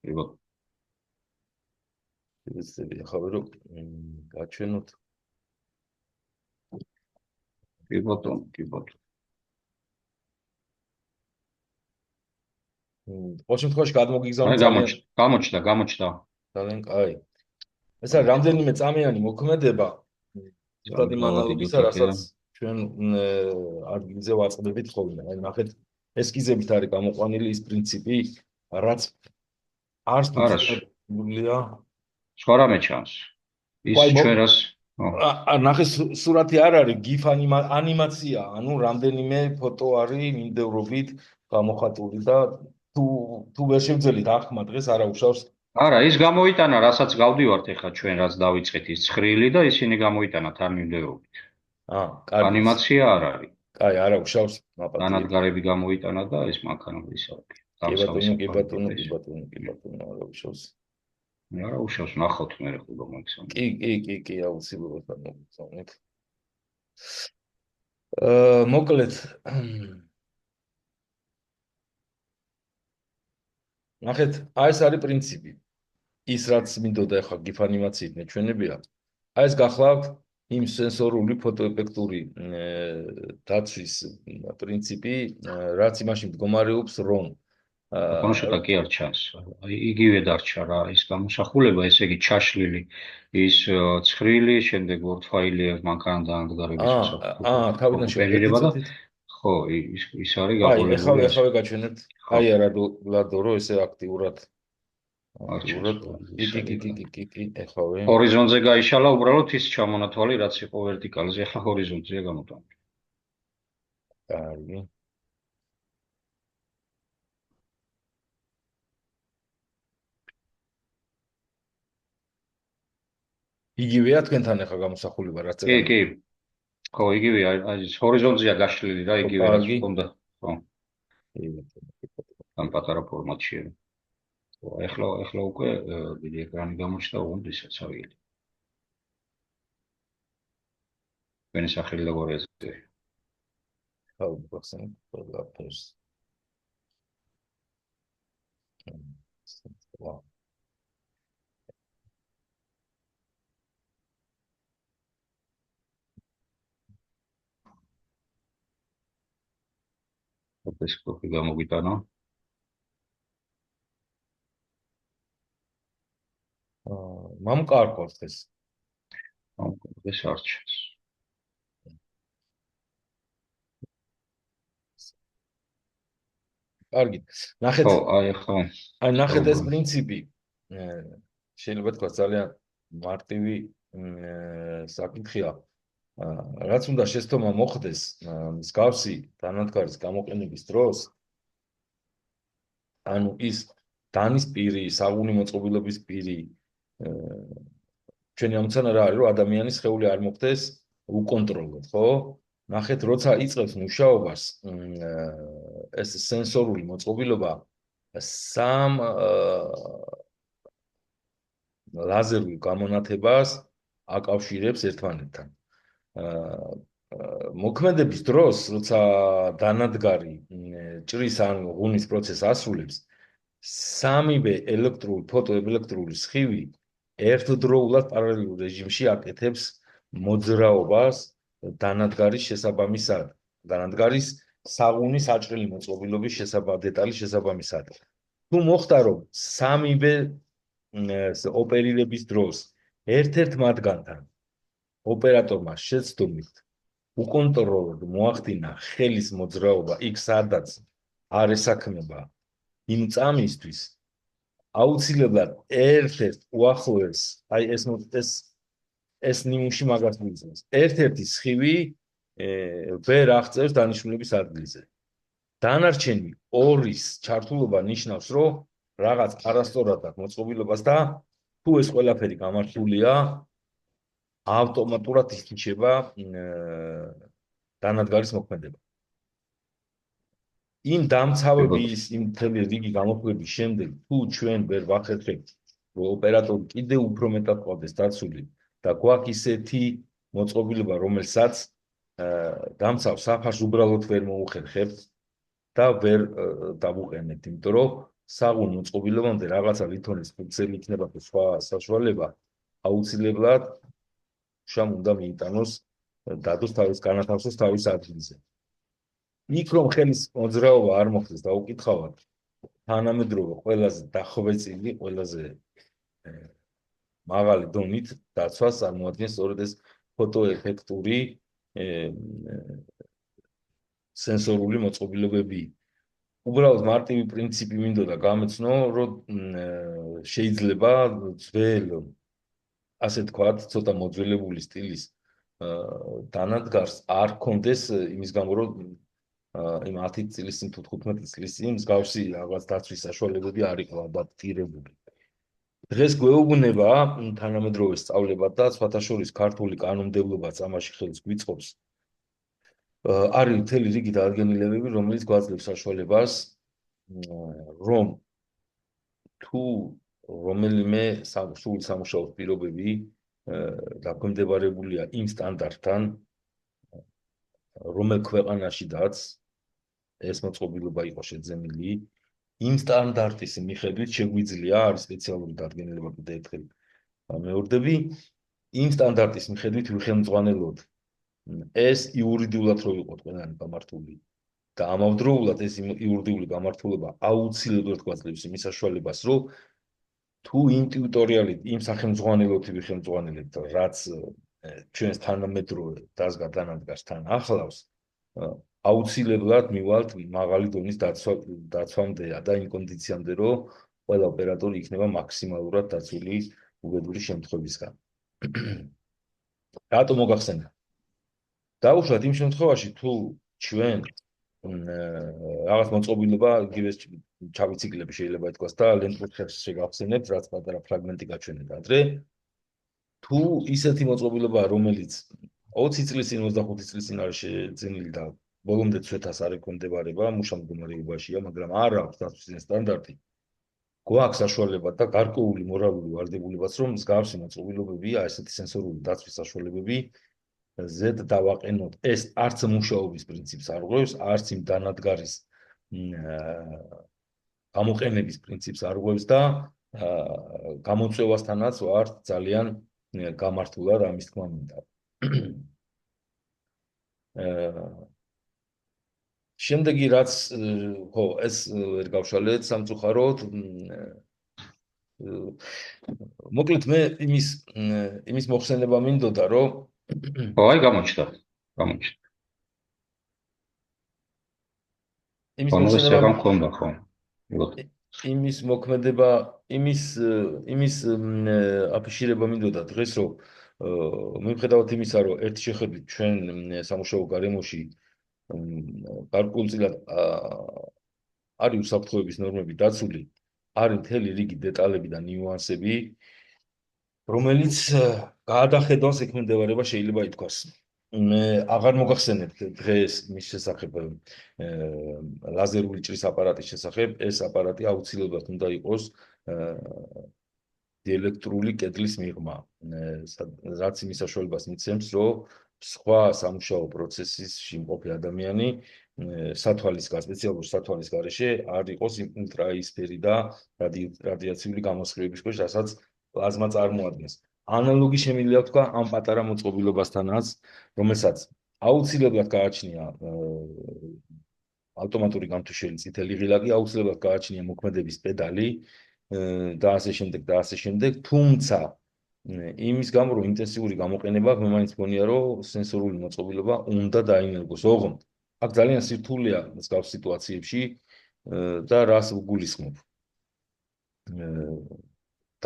კი ბატონო. შევეცდები ახლა რომ გაჩვენოთ. კი ბატონო. ყოველ შემთხვევაში გადმოგიგზავნე ძალიან გამოჩნდა. ძალიან კაი. ეს არის რამდენიმე წამიანი მოქმედება ზუსტად იმ ანალოგისა, რასაც ჩვენ ადგილზე ვაწყდებით ხოლმე. აი ნახეთ, ესკიზებით არის გამოყვანილი ის პრინციპი, რაც არც თუ ცნობილია. სხვა რამე ჩანს. ის ჩვენას ნახეს სურათი არ არის, GIF ანიმაცია, ანუ რამდენიმე ფოტო არის მიმდევრობით გამოხატული და თუ ვერ შევძელით ახმა დღეს არა უშავს. არა, ის გამოიტანა, რასაც გავდივართ ეხლა ჩვენ, რაც დავიწყეთ ის ცხრილი და ისინი გამოიტანა თან მიმდევრობით. კარგი. ანიმაცია არ არის. კაი, არა უშავს მაპატიები. დანადგარები გამოიტანა და ეს მანქანები ისაა. კი ბატონო, არა უშავს. არა უშავს, ნახავთ მე ხუბა მოიხსენე. კი, აუცილებლად მოგწონეთ. მოკლედ ნახეთ, აი ეს არის პრინციპი. ის რაც მინდოდა ახლა GIF ანიმაციით მეჩვენებია. აი ეს გახლავთ იმ სენსორული ფოტოეფექტური დაცვის პრინციპი, რაც იმაში მდგომარეობს, რომ კონსტრუქცია კი არ ჩანს. იგივე დარჩა რა, ის გამოსახულება, ესე იგი ჩაშლილი ის ცხრილი, შემდეგ word ფაილი მანქანა დაანგარების შესაძლებლობა. თავიდან შევხედეთ. ხო, ის არის გაყოლებული. აი, ახლა გაჩვენებთ. აი არა ლადო, რომ ესე აქტიურად კი, ეხავე. ჰორიზონტზე გაიშალა უბრალოდ ის ჩამონათვალი, რაც იყო ვერტიკალზე, ახლა ჰორიზონტზეა გამოტანილი. კარგი. იგივეა თქვენთან ახლა გამოსახულება, რაც წერა. კი. ხო, იგივეა, აი ეს ჰორიზონტზეა გაშლილი რა, იგივე რაც ჰქონდა. ხო. ამ პატარა ფორმატშია. ახლა უკვე დიდი ეკრანი გამოჩნდა, ოღონდ ისაც ავიღეთ. ვენი სახელი ლაბორატორია. How percent for the person. Wow. ეს კოპი გამოგიტანა. მამკარკვევს ეს. ეს არჩევს. კარგი. ნახეთ. ხო. აი ნახეთ ეს პრინციპი. შეიძლება თქვა ძალიან მარტივი საკითხია. რაც უნდა შეცდომა მოხდეს მსგავსი დანადგარის გამოყენების დროს, ანუ ის დანის პირი, საგუნი მოწყობილობის პირი, ჩვენი ამოცანა რა არის, რომ ადამიანის სხეული არ მოხდეს უკონტროლოდ, ხო? ნახეთ, როცა იწყებს მუშაობას ეს სენსორული მოწყობილობა სამ ლაზერულ გამონათებას აკავშირებს ერთმანეთთან. მოქმედების დროს, როცა დანადგარი ჭრის ან ღუნის პროცესს ასრულებს, სამივე ფოტოელექტრული სხივი ერთდროულად პარალელურ რეჟიმში აკეთებს მოძრაობას დანადგარის შესაბამისად, დანადგარის საღუნის აჭრილი მოწყობილობის დეტალის შესაბამისად. თუ მოხდა, რომ სამივე ოპერირების დროს ერთ-ერთ მათგანთან ოპერატორმა შეცდომით უკონტროლოდ მოახდინა ხელის მოძრაობა იქ, სადაც არ ესაქმება იმ წამისთვის, აუცილებლად ერთ-ერთ უახლოეს, აი ეს ნიმუში მაგას მიგზავს. ერთ-ერთი სხივი ვერ აღწევს დანიშნულების ადგილზე. დანარჩენი ორის ჩართულობა ნიშნავს, რომ რაღაც არასწორად აქვს მოწყობილობას და თუ ეს ყველაფერი გამართულია, ავტომატურად ისჩება დანადგარის მოქმედება. იმ დამცავების, იმ მთელი რიგი გამოხმების შემდეგ, თუ ჩვენ ვერ ვახერხებთ, რომ ოპერატორი კიდევ უფრო მეტად ყავდეს დაცული და გვაქვს ისეთი მოწყობილობა, რომელსაც დამცავ საფარს უბრალოდ ვერ მოუხერხებთ და ვერ დავუყენებთ, იმიტომ რომ საღუნ მოწყობილობამდე რაღაცა ლითონის ფუნქციები იქნება და სხვა საშუალება აუცილებლად შამ უნდა მიიტანოს დადოს თავის განათავსოს თავის ადგილზე. იქ რომ ხელის მოძრაობა არ მოხდეს და უკითხავად, თანამედროვე ყველაზე დახვეწილი, ყველაზე მაღალი დონით დაცვას წარმოადგენს სწორედ ეს ფოტოეფექტური სენსორული მოწყობილობები. უბრალოდ მარტივი პრინციპი მინდოდა გამეცნო, რომ შეიძლება ძველ, ასე თქვათ, ცოტა მოძველებული სტილის დანადგარს არ კონდეს იმის გამო, რომ იმ 10 წლის წინ თუ 15 წლის წინ მსგავსი რაღაც დაცვის საშუალებები არ იყო ადაპტირებული. დღეს გვეუბნება თანამედროვე სწავლება და სხვათა შორის ქართული კანონმდებლობაც ამაში ხელს გვიწყობს. არის მთელი რიგი დადგენილებები, რომელიც გვაძლევს საშუალებას, რომ თუ რომელიმე სრული სამუშაოს პირობები დაქვემდებარებულია იმ სტანდარტთან, რომელ ქვეყანაშიდაც ეს მოწყობილობა იყო შეძენილი, იმ სტანდარტის მიხედვით შეგვიძლია, არის სპეციალური დადგენილება კიდევ ერთხელ მეორდები, იმ სტანდარტის მიხედვით ვიხელმძღვანელოთ ეს იურიდიულად რო იყო ყველანი გამართული და ამავდროულად ეს იურიდიული გამართულება აუცილებლად გვაძლევს იმის საშუალებას, რომ თუ ინტუიტორიალით იმ სახელმძღვანელოთი ვიხელმძღვანელებთ, რაც ჩვენს თანამედროვე დაზგა დანადგარსთან ახლავს, აუცილებლად მივალთ მაღალი დონის დაცვამდე და იმ კონდიციამდე, რომ ყველა ოპერატორი იქნება მაქსიმალურად დაცული უბედური შემთხვევისგან. რატო მოგახსენა? დაუშვათ იმ შემთხვევაში, თუ ჩვენ რაღაც მოწყობილობა, იგივე ჩაბიციკლები შეიძლება ითქვას და ლენტბურგერს შეგახსენებთ, რაც პატარა ფრაგმენტი გაჩვენეთ ადრე. თუ ისეთი მოწყობილობა, რომელიც 20 წლის წინ, 25 წლის წინ არის შეძენილი და ბოლომდე ცვეთას არ ექვემდებარება, მუშა მდგომარეობაშია, მაგრამ არ აქვს დაცვის სტანდარტი, გვაქვს საშუალება და გარკვეული მორალური ვალდებულებაც, რომ მსგავსი მოწყობილობები, ესეთი სენსორული დაცვის საშუალებები ზედ დავაყენოთ. ეს არც მუშაობის პრინციპს არ ღვევს, არც იმ დანადგარის გამოყენების პრინციპს არ ღვევს და გამოწვევასთანაც ვარ ძალიან გამართულად ამის თქმა მინდა. შემდეგი რაც ხო ეს ვერ გავშალეთ სამწუხაროდ მოკლედ მე იმის მოხსენება მინდოდა რომ აი გამოჩნდა იმის მოხსენება მქონდა ხო იმის მოქმედება იმის აფიშირება მინდოდა დღეს რომ მიუხედავად იმისა რომ ერთ შეხედვით ჩვენ სამუშაო გარემოში გარკვეულწილად არის უსაფრთხოების ნორმები დაცული, არის მთელი რიგი დეტალები და ნიუანსები, რომელიც გაადახედავს ექვემდებარება შეიძლება ითქვას. მე აღარ მოგახსენებთ დღეს მის შესახებ ლაზერული ჭრის აპარატის შესახებ, ეს აპარატი აუცილებლად უნდა იყოს დიელექტრული კედლის მიღმა, რაც იმის საშუალებას მიცემს, რომ სხვა სამუშაო პროცესში მყოფი ადამიანი სპეციალური სათვალის გარეშე არ იყოს ულტრაისფერი და რადიაციული გამოსხივების ქვეშ, რასაც პლაზმა წარმოადგენს. ანალოგი შემიძლია ვთქვა ამ პატარა მოწყობილობასთანაც, რომელსაც აუცილებლად გააჩნია ავტომატური გამთვისშელი წითელი ღილაკი, აუცილებლად გააჩნია მოქმედების პედალი და ასე შემდეგ, თუმცა იმის გამო რომ ინტენსიური გამოყენება მე მაინც მგონია რომ სენსორული მოწყობილობა უნდა დაინერგოს. ოღონდ აქ ძალიან სირთულეა მსგავს სიტუაციებში და რას ვგულისხმობ.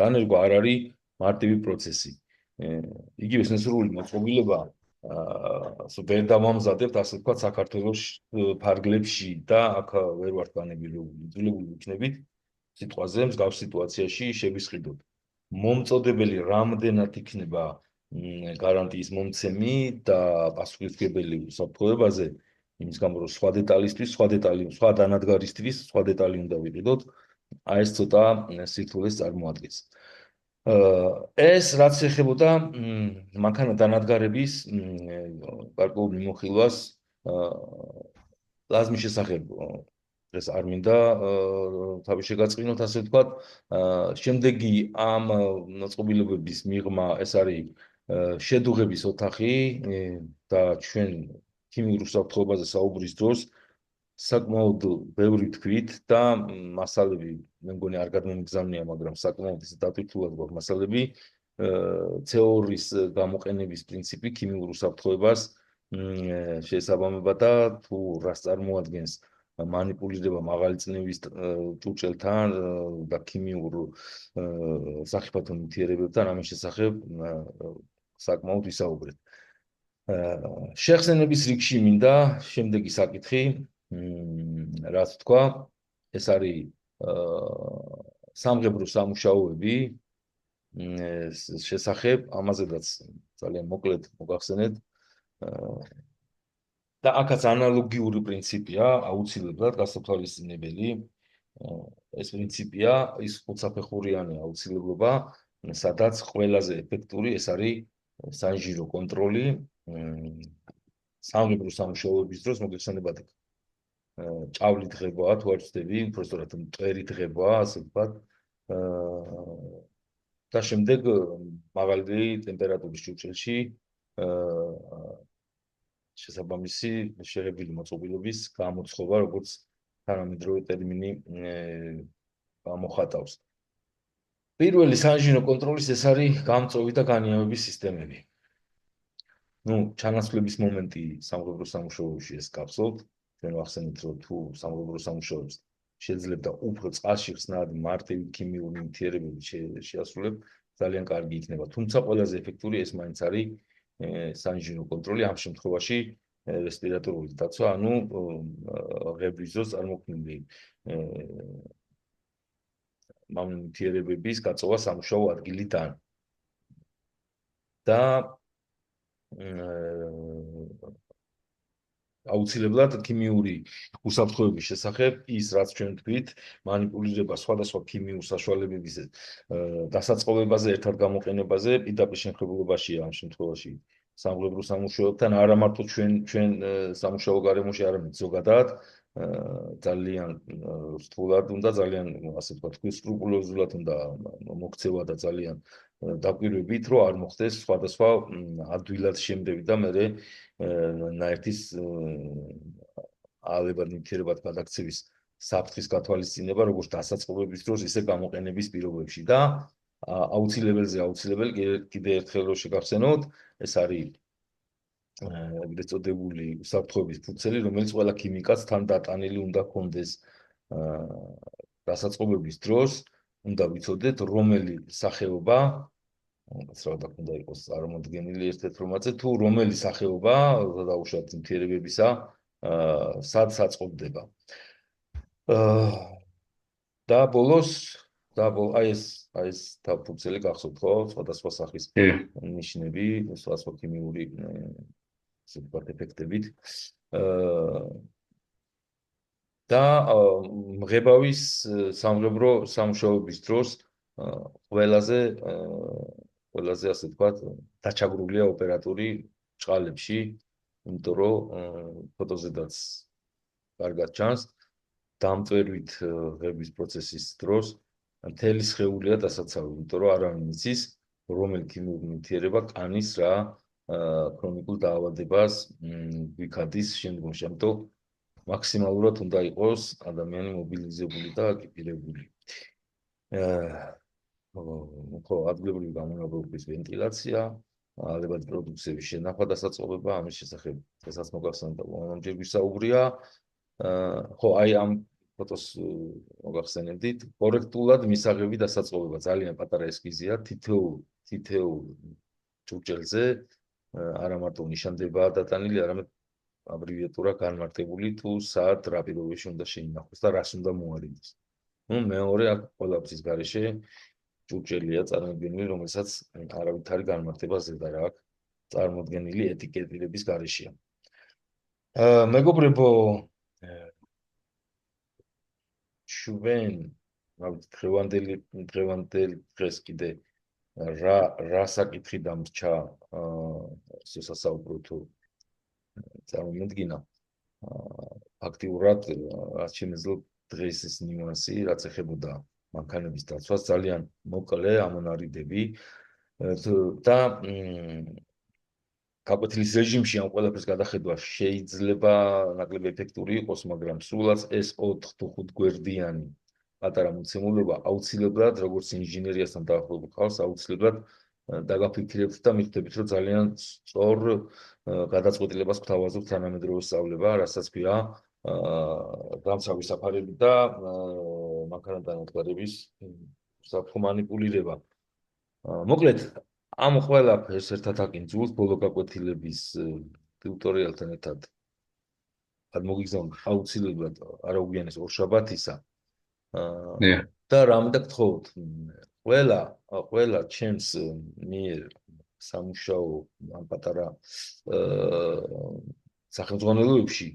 დანერგვა არ არის მარტივი პროცესი. იგივე სენსორული მოწყობილობა ვერ დავამზადებთ, ასე ვთქვათ, საქართველოს ფარგლებში და აქ ვერ ვართ განებილებული ვიქნებით სიტყვაზე მსგავს სიტუაციაში შევისყიდოთ. მომწოდებელი რამდენად იქნება გარანტიის მომცემი და პასუხისმგებელი უსაფრთხოებაზე, იმის გამო რომ სხვა დანადგარისთვის სხვა დეტალი უნდა ვიყიდოთ, აი ეს ცოტა სირთულეს წარმოადგენს. ეს რაც ეხებოდა მანქანა დანადგარების გარკვეულ მიმოხილვას პლაზმის შესახებ ეს არ მინდა თავი შეგაწყინოთ, ასე ვთქვათ. შემდეგი ამ მოწყობილობების მიღმა ეს არის შედუღების ოთახი და ჩვენ ქიმიურ უსაფრთხოებაზე საუბრის დროს საკმაოდ ბევრი თქვით და მასალები მე მგონი არ გადმომიგზავნია, მაგრამ საკმაოდ ისე დატვირთულად გვაქვს მასალები. თეორიის გამოყენების პრინციპი ქიმიურ უსაფრთხოებას შეესაბამება და თუ რას წარმოადგენს манипулირება მაღალი წნევის ჭურჭელთან და ქიმიურ სახიფათო ნივთიერებებთან ამის შესახებ საკმაოდ ვისაუბრეთ. შეხსენების რიგში მინდა შემდეგი საკითხი, რაც თქვა, ეს არის სამღებრო სამუშაოები შესახებ, ამაზედაც ძალიან მოკლედ მოგახსენეთ. და აქაც ანალოგიური პრინციპია, აუცილებლად გასათვალისწინებელი. ეს პრინციპია ის ხუთსაფეხურიანი აუცილებლობა, სადაც ყველაზე ეფექტური ეს არის საინჟინრო კონტროლი სამღებრო სამუშაოების დროს მოგეხსენებათ ჭავლი დღებაა, თუ არ ვცდები, უბრალოდ მტვერი დღებაა, ასე ვთქვათ. და შემდეგ მაღალი ტემპერატურის ჭურჭელში შესაბამისი შეღებილი მოწყობილობის გამოცხობა, როგორც თანამედროვე ტერმინი გამოხატავს. პირველი საინჟინრო კონტროლის ეს არის გამწვევი და განიავების სისტემები. ჩანაცვლების მომენტი სამღებრო სამუშაოებში ეს გახსოვთ. ჩვენ ვახსენეთ, რომ თუ სამღებრო სამუშაოებს შეძლებდა უფრო წყალში ხსნადი მარტივი ქიმიური ნივთიერებები შეასრულებ, ძალიან კარგი იქნება. თუმცა ყველაზე ეფექტური ეს მაინც არის საინჟინრო კონტროლი, ამ შემთხვევაში რესპირატორული დაცვა, ანუ ღებრის დროს წარმოქმნილი ნივთიერებების გაწოვა სამუშაო ადგილიდან. და აუცილებლად ქიმიური უსაფრთხოების შესახებ ის რაც ჩვენ თქვით, манипулირება სხვადასხვა ქიმიურ საშუალებების დასაწყობებაზე, ერთად გამოყენებაზე, პირდაპირ შემხებულობაშია ამ შემთხვევაში სამღებრო სამუშაოებთან, არა მარტო ჩვენ სამუშაო გარემოში, არამედ ზოგადად ძალიან რთულად უნდა, ძალიან ასე ვთქვათ, სკრუპულოზულად უნდა მოქცევა და ძალიან დაკვირვებით, რომ არ მოხდეს სხვადასხვა ადვილად შემდევი და მერე ნაერთის ალებად ნივთიერებად გადაქცევის საფრთხის გათვალისწინება, როგორც დასაწყობების დროს, ისე გამოყენების პირობებში და აუცილებელი კიდე ერთხელ რომ შეგახსენოთ, ეს არის ეგრეთ წოდებული უსაფრთხოების ფურცელი, რომელიც ყველა ქიმიკატს თან დატანილი უნდა ჰქონდეს დასაწყობების დროს, უნდა ვიცოდეთ, რომელი სახეობა უცრავად უნდა იყოს წარმოდგენილი ერთ-ერთ რომაძე, თუ რომელი სახეობა დაუშვათ ნივთიერებებისა სად საწყობდება. და ბოლოს აი ეს თავფურცელი გახსოვთ, ხო? სხვადასხვა სახის ნიშნები, სხვადასხვა ქიმიური ასე ვთქვათ ეფექტებით. და მღებავის სამღებრო სამუშაოების დროს ყველაზე ასე ვთქვათ დაჩაგრულია ოპერატორი ჭყალებში, იმიტომ რომ ფოტოზედაც კარგად ჩანს, დამწვერვით ღების პროცესის დროს მთელი სხეულია დასაცავი, იმიტომ რომ არავინ იცის, რომელი ქიმიური ნივთიერება კანის რა ქრონიკულ დაავადებას გვიქადის შემდგომში, ამიტომ მაქსიმალურად უნდა იყოს ადამიანი მობილიზებული და აკიპირებული. ხო, ადგილობრივი გამონაბოლქვის ვენტილაცია, ალებადი პროდუქციების შენახვა დასაწყობება, ამის შესახებ დღესაც მოგახსენებთ და მომავალჯერ ვისაუბრია. ხო, აი ამ ფოტოს მოგახსენებდით, კორექტულად მისაღები დასაწყობება, ძალიან პატარა ესკიზია, თითოეულ ჭურჭელზე, არა მარტო ნიშანდებაა დატანილი, არამედ აბრივიატურა განმარტებული თუ სად რა პირობებში უნდა შეინახოს და რას უნდა მოარიდეს. მეორე აქ ყველაფრის გარეშე ჭურჭელია წარმოდგენილი, რომელსაც არავითარი განმარტება ზედა რა აქვს წარმოდგენილი ეტიკეტირების გარეშეა. მეგობრებო, ჩვენ დღევანდელი დღეს კიდე რა საკითხი დამრჩა სასაუბრო თუ წარმომედგინა ფაქტიურად რაც შემეძლო დღეს ის ნიუანსი რაც ეხებოდა მანქანების დაცვას ძალიან მოკლე ამონარიდები და გაკვეთილის რეჟიმში ამ ყველაფერს გადახედვა შეიძლება ნაკლები ეფექტური იყოს, მაგრამ სულაც ეს 4 თუ 5 გვერდიანი პატარა მოცემულობა აუცილებლად, როგორც ინჟინერიასთან დაახლოებულ ხალხს, აუცილებლად დაგაფიქრებთ და მიხვდებით, რომ ძალიან სწორ გადაწყვეტილებას გვთავაზობთ თანამედროვე სწავლება, რასაც ქვია დამცავი საფარები და მანქანათა ნადგარების საფრთხო მანიპულირება. მოკლედ, ამ ყველაფერს ერთად აკინძულს ბოლო გაკვეთილების ტიუტორიალთან ერთად გადმოგიგზავნოთ აუცილებლად არაუგვიანეს ორშაბათისა და რამე და გთხოვთ ყველა ჩემს მიერ სამუშაო ამ პატარა სახელმძღვანელოებში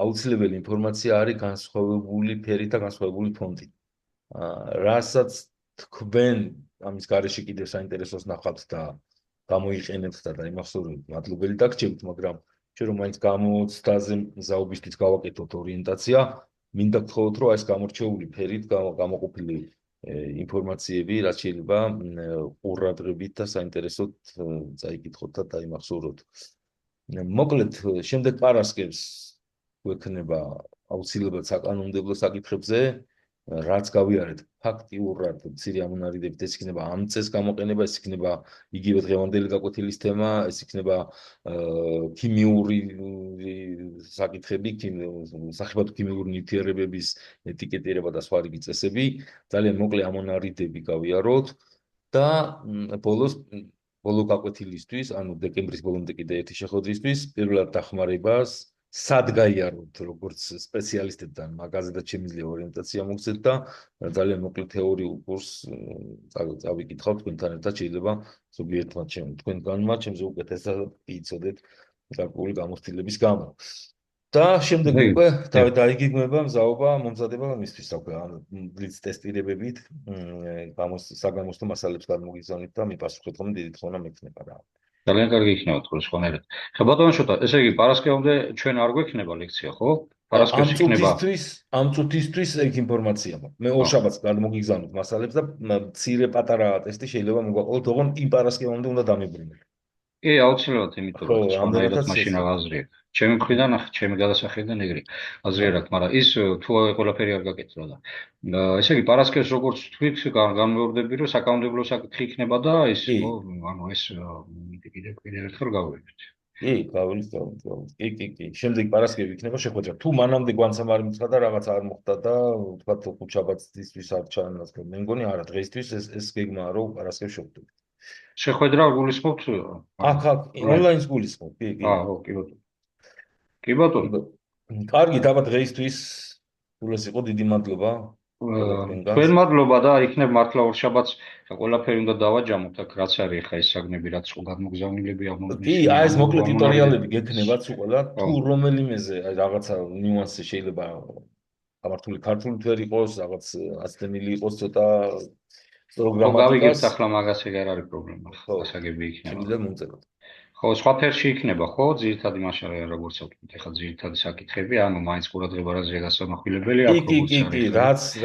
აუცილებელი ინფორმაცია არის განსხვავებული ფერით და განსხვავებული ფონტით. რასაც თქვენ ამის გარეშე კიდევ საინტერესოს ნახავთ და გამოიყენებთ და იმახსოვრებით, მადლობელი დაგრჩებით, მაგრამ ჩვენ რომ მაინც გამოცდაზე მზაობისთვის გავაკეთოთ ორიენტაცია, მინდა გთხოვოთ, რომ ეს გამორჩეული ფერით გამოყოფილი ინფორმაციები, რაც შეიძლება ყურადღებით და საინტერესოდ წაიკითხოთ და დაიმახსოვროთ. მოკლედ, შემდეგ პარასკევს გვექნება აუცილებლად საკანონმდებლო საკითხებზე, რაც გავიარეთ ფაქტიურად მცირე ამონარიდებით, ეს იქნება ამ წეს გამოყენება, ეს იქნება იგივე დღევანდელი გაკვეთილის თემა, ეს იქნება ქიმიური საკითხები, სახიფათო ქიმიური ნივთიერებების ეტიკეტირება და სხვა რიგი წესები, ძალიან მოკლე ამონარიდები გავიაროთ და ბოლო გაკვეთილისთვის, ანუ დეკემბრის ბოლომდე კიდე ერთი შეხვედრისთვის, პირველად დახმარებას სად გაიაროთ როგორც სპეციალისტებთან, მაგაზე და შემიძლია ორიენტაცია მოგცეთ და ძალიან მოკლე თეორიულ კურსს წავიკითხავთ თქვენთან ერთად, შეიძლება ზოგიერთმა თქვენგანმა ჩემზე უკეთესად იცოდეთ გარკვეული გამოცდილების გამო. და შემდეგ უკვე დაიგეგმება მზაობა მომზადება მისთვის ბლიც ტესტირებებით, საგამოცდო მასალებს გადმოგიგზავნით და მიპასუხეთ, რომ დიდი თხოვნა მექნება რა. ძალიან კარგი იქნება თქოს ხონერად. ხა ბატონო შოთა, ესე იგი პარასკევამდე ჩვენ არ გვექნება ლექცია, ხო? პარასკევს იქნება. ამ წუთისთვის ეგ ინფორმაცია მაქვს. მე ორშაბათს გადმოგიგზავნოთ მასალებს და მცირე პატარა ტესტი შეიძლება მოგაყოლოთ, ოღონდ იმ პარასკევამდე უნდა დამებრუნოთ. კი, აუცილებლად, იმიტომ რომ ხონერად მაშინ აზრი აქვს. ჩემი მხრიდან, ჩემი გადასახედიდან ეგრე აზრი არ აქვს, მაგრამ ის თუ ყველაფერი არ გაკეთდა და ესე იგი პარასკევს როგორც თქვით, განმეორდები რომ საკანონმდებლო საკითხი იქნება და ის ანუ ეს კიდევ ერთხელ გავუვიდეთ. კი, კი. შემდეგ პარასკევი იქნება შეხვედრა. თუ მანამდე გვანცამ არ მიცხადა და რაღაც არ მოხდა და თქვათ ხუთშაბათისთვის არ ჩანაცვლე. მე მგონი არა, დღეისთვის ეს გეგმაა რომ პარასკევს შევხვდებით. შეხვედრა გულისხმობთ? აქ ონლაინს გულისხმობ, კი. კი ბატონო. კი ბატონო. კარგი, დაბა დღეისთვის გულეს იყო დიდი მადლობა. თქვენ მადლობა და იქნებ მართლა ორშაბათს ყველაფერი უნდა დავაჯამოთ აქ რაც არის ხა ეს საგნები რაც ხო გადმოგზავნილები აღმოჩნდა. კი, ეს მოკლე ტიუტორიალები გექნებათ უყოლა თუ რომელიმეზე რაღაცა ნიუანსი შეიძლება გამართული ქართული თვერ იყოს, რაღაც აცდენილი იყოს ცოტა პროგრამატიკას. გავიგებთ ახლა მაგას ეგ არ არის პრობლემა. გასაგები იქნება. შეიძლება მომწეროთ. ხო, სხვა ფერში იქნება, ხო? ძირითადი მაშინ როგორც ვთქვით, ეხლა ძირითადი საკითხები, ანუ მაინც ყურადღება რაზეა გასამახვილებელი აქვს, როგორც არის. კი,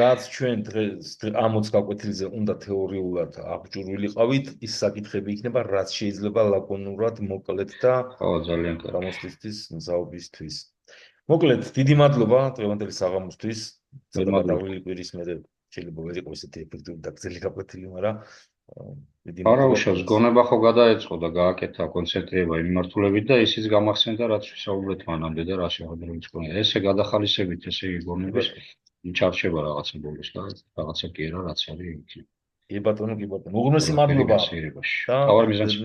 რაც ჩვენ დღეს ამ 20 გაკვეთილზე უნდა თეორიულად აღჭურვილიყავით, ის საკითხები იქნება, რაც შეიძლება ლაკონურად მოკლედ და ძალიან კარგი. გამოცდისთვის მზაობისთვის. მოკლედ, დიდი მადლობა დღევანდელი საღამოსთვის. გადაგვილი კვირის მერე შეიძლება ვერ იყოს ესეთი ეფექტური და გრძელი გაკვეთილი, მაგრამ არა უშავს გონება ხო გადაეწყო და გააკეთა კონცენტრირება იმ მიმართულებით და ისიც გამახსენდა რაც ვისაუბრეთ მანამდე და რა შეხვედრებიც ყოლია ესე გადახალისებით ესე იგი გონების ჩარჩება რაღაცა ბოლოს და რაღაცა კი არა რაც არის იქ. კი ბატონო. უღრმესი მადლობა. თავარ მიზანს.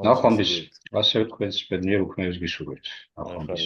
ნახვამდის. ასე თქვენს ბედნიერ უქმეებს გისურვებთ. ნახვამდის.